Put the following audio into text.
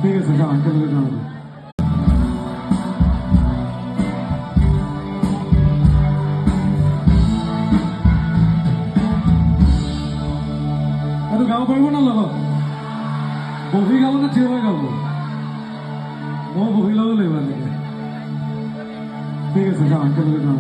ঠিক আছে যাও একেলগে যাওঁ এইটো গাব পাৰিব না লগত বহি গাব নে থিয় হৈ গাব মই বহি ল'ব লাগিব এনেকৈ ঠিক আছে যাওঁ একেলগে যাওঁ